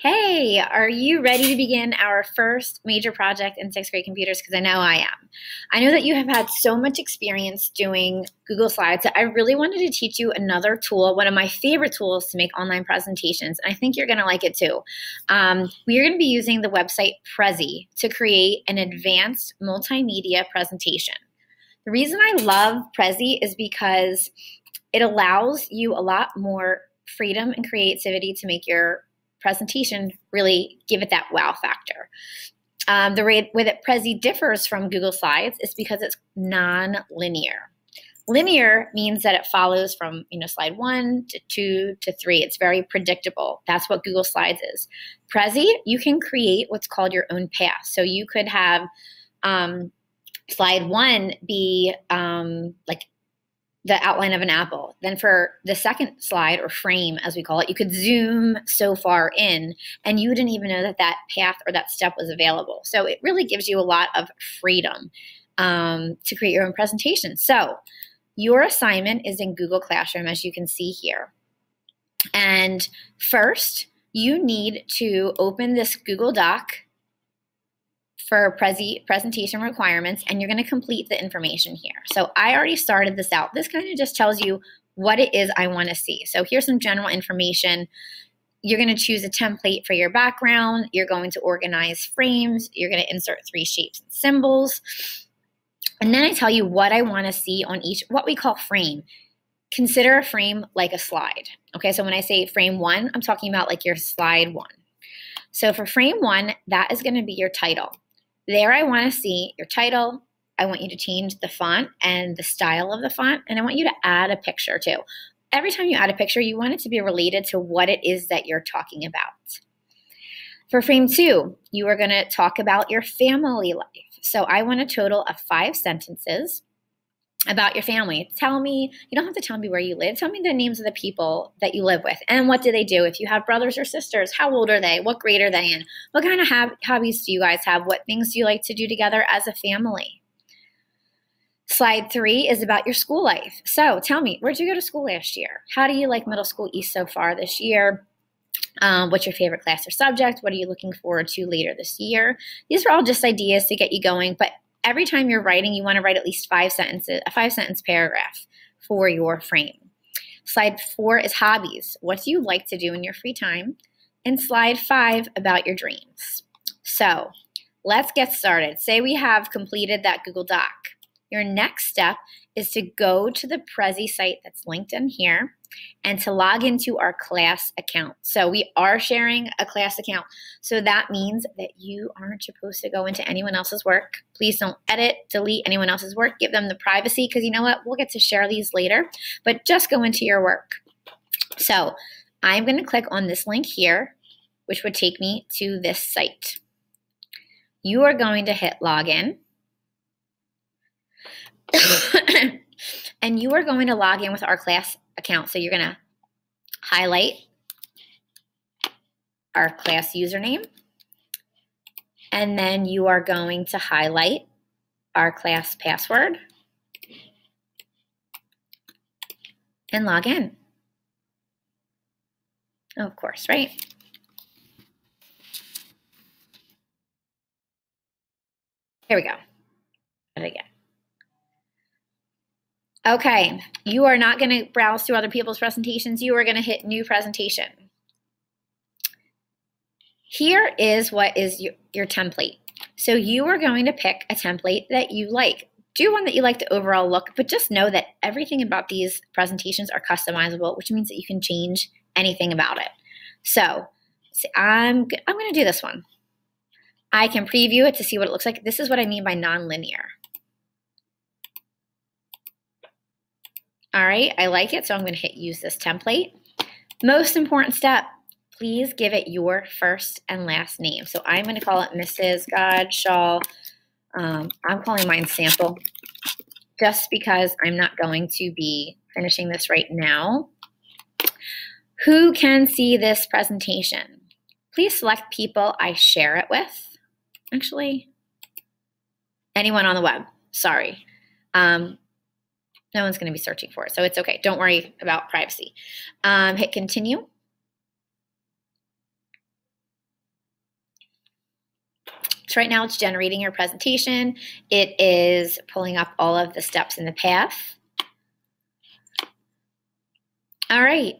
Hey, are you ready to begin our first major project in sixth grade computers? Because I know I am. I know that you have had so much experience doing Google Slides that I really wanted to teach you another tool, one of my favorite tools to make online presentations. And I think you're going to like it too. We are going to be using the website Prezi to create an advanced multimedia presentation. The reason I love Prezi is because it allows you a lot more freedom and creativity to make your presentation really give it that wow factor. The way that Prezi differs from Google Slides is because it's non-linear. Linear means that it follows from slide 1 to 2 to 3. It's very predictable. That's what Google Slides is. Prezi, you can create what's called your own path. So you could have slide 1 be like the outline of an apple. Then for the second slide, or frame as we call it, you could zoom so far in and you didn't even know that that path or that step was available. So it really gives you a lot of freedom to create your own presentation. So your assignment is in Google Classroom, as you can see here. And first, you need to open this Google Doc for Prezi presentation requirements, and you're going to complete the information here. So I already started this out. This kind of just tells you what it is I want to see. So here's some general information. You're going to choose a template for your background. You're going to organize frames. You're going to insert 3 shapes and symbols. And then I tell you what I want to see on each, what we call frame. Consider a frame like a slide. Okay, so when I say frame 1, I'm talking about like your slide 1. So for frame 1, that is going to be your title. There I want to see your title. I want you to change the font and the style of the font, and I want you to add a picture too. Every time you add a picture, you want it to be related to what it is that you're talking about. For frame 2, you are going to talk about your family life. So I want a total of 5 sentences about your family. Tell me, you don't have to tell me where you live. Tell me the names of the people that you live with and what do they do. If you have brothers or sisters, how old are they? What grade are they in? What kind of hobbies do you guys have? What things do you like to do together as a family? Slide 3 is about your school life. So tell me, where'd you go to school last year? How do you like Middle School East so far this year? What's your favorite class or subject? What are you looking forward to later this year? These are all just ideas to get you going, but every time you're writing, you want to write at least 5 sentences, a 5-sentence paragraph for your frame. Slide 4 is hobbies. What do you like to do in your free time? And slide 5 about your dreams. So let's get started. Say we have completed that Google Doc. Your next step is to go to the Prezi site that's linked in here and to log into our class account. So we are sharing a class account. So that means that you aren't supposed to go into anyone else's work. Please don't edit, delete anyone else's work. Give them the privacy, because you know what? We'll get to share these later, but just go into your work. So I'm going to click on this link here, which would take me to this site. You are going to hit login. And you are going to log in with our class account. So you're going to highlight our class username, and then you are going to highlight our class password and log in. Oh, of course, right? Here we go. Try it again. Okay, you are not going to browse through other people's presentations. You are going to hit new presentation. Here is what is your template. So you are going to pick a template that you like. Do one that you like the overall look, but just know that everything about these presentations are customizable, which means that you can change anything about it. So I'm going to do this one. I can preview it to see what it looks like. This is what I mean by non-linear. All right, I like it, so I'm going to hit use this template. Most important step, please give it your first and last name. So I'm going to call it Mrs. Godshaw. I'm calling mine Sample, just because I'm not going to be finishing this right now. Who can see this presentation? Please select people I share it with. Actually, anyone on the web, sorry. No one's going to be searching for it, so it's okay. Don't worry about privacy. Hit continue. So right now it's generating your presentation. It is pulling up all of the steps in the path. All right,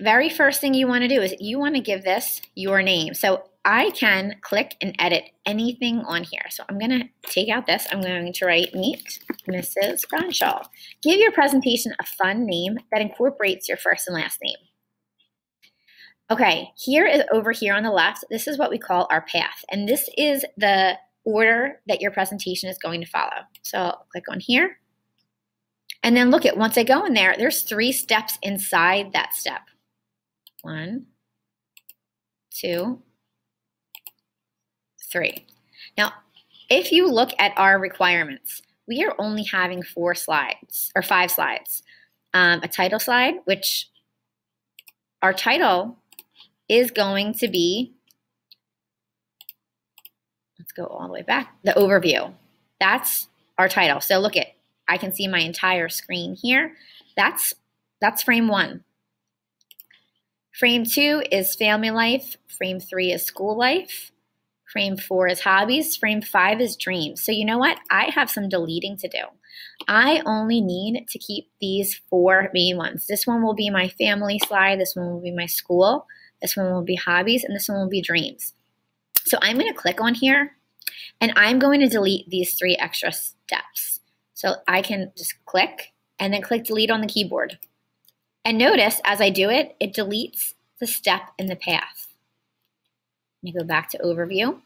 very first thing you want to do is you want to give this your name. So I can click and edit anything on here. So I'm going to take out this. I'm going to write Meet Mrs. Bronshaw. Give your presentation a fun name that incorporates your first and last name. Okay, here is over here on the left, this is what we call our path. And this is the order that your presentation is going to follow. So I'll click on here. And then look at, once I go in there, there's 3 steps inside that step. 1, 2, 3. Now, if you look at our requirements, we are only having 4 slides or 5 slides. A title slide, which our title is going to be, let's go all the way back, the overview. That's our title. So look at, I can see my entire screen here. That's frame 1. Frame 2 is family life. Frame 3 is school life. Frame 4 is hobbies. Frame 5 is dreams. So you know what? I have some deleting to do. I only need to keep these 4 main ones. This one will be my family slide. This one will be my school. This one will be hobbies, and this one will be dreams. So I'm going to click on here, and I'm going to delete these 3 extra steps. So I can just click, and then click delete on the keyboard. And notice, as I do it, it deletes the step in the path. Let me go back to overview,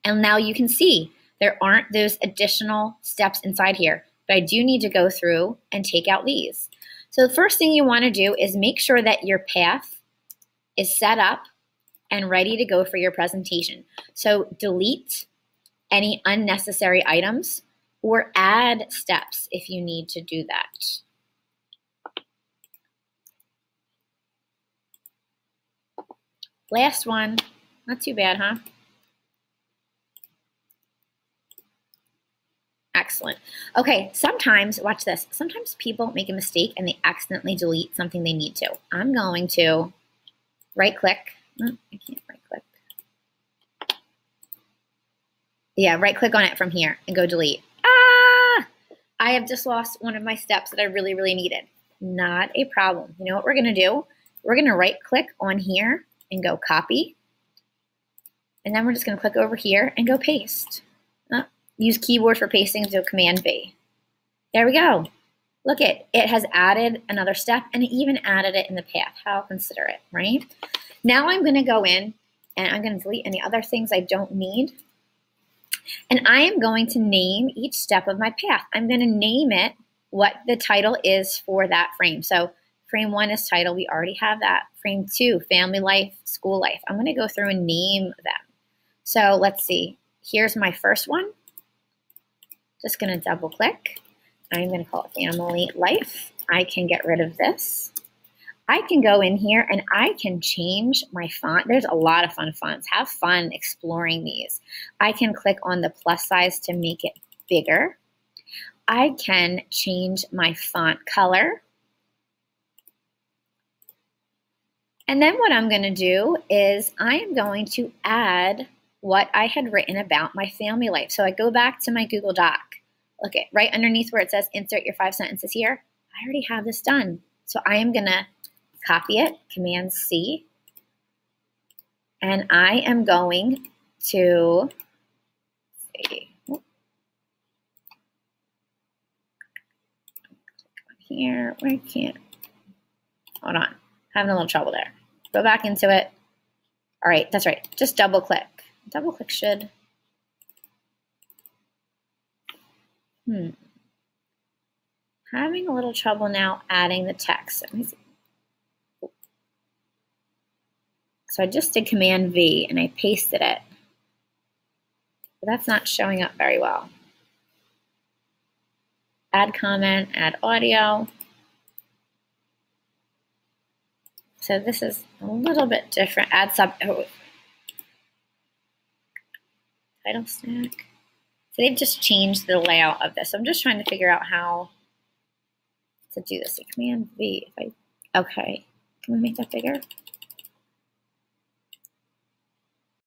and now you can see there aren't those additional steps inside here, but I do need to go through and take out these. So the first thing you want to do is make sure that your path is set up and ready to go for your presentation. So delete any unnecessary items or add steps if you need to do that. Last one, not too bad, huh? Excellent. Okay, sometimes, watch this, sometimes people make a mistake and they accidentally delete something they need to. I'm going to right click. Oh, I can't right click. Yeah, right click on it from here and go delete. Ah! I have just lost one of my steps that I really, really needed. Not a problem. You know what we're going to do? We're going to right click on here and go copy. And then we're just going to click over here and go paste. Use keyboard for pasting, so Command V. There we go. Look it has added another step, and it even added it in the path. How considerate, right? Now I'm going to go in and I'm going to delete any other things I don't need. And I am going to name each step of my path. I'm going to name it what the title is for that frame. So frame 1 is title. We already have that. Frame 2, family life, school life. I'm going to go through and name them. So let's see. Here's my first one. Just going to double click. I'm going to call it family life. I can get rid of this. I can go in here and I can change my font. There's a lot of fun fonts. Have fun exploring these. I can click on the plus size to make it bigger. I can change my font color. And then what I'm going to do is I am going to add what I had written about my family life. So I go back to my Google Doc. Look at right underneath where it says insert your 5 sentences here. I already have this done. So I am going to copy it, Command C, and I am going to here. I can't. Hold on. Having a little trouble there. Go back into it. All right, that's right. Just double click. Double click should. Having a little trouble now adding the text. Let me see. So I just did Command V and I pasted it. But that's not showing up very well. Add comment, add audio. So this is a little bit different. Add sub. Oh. Title stack. So they've just changed the layout of this. So I'm just trying to figure out how to do this. So Command V. Okay. Can we make that bigger?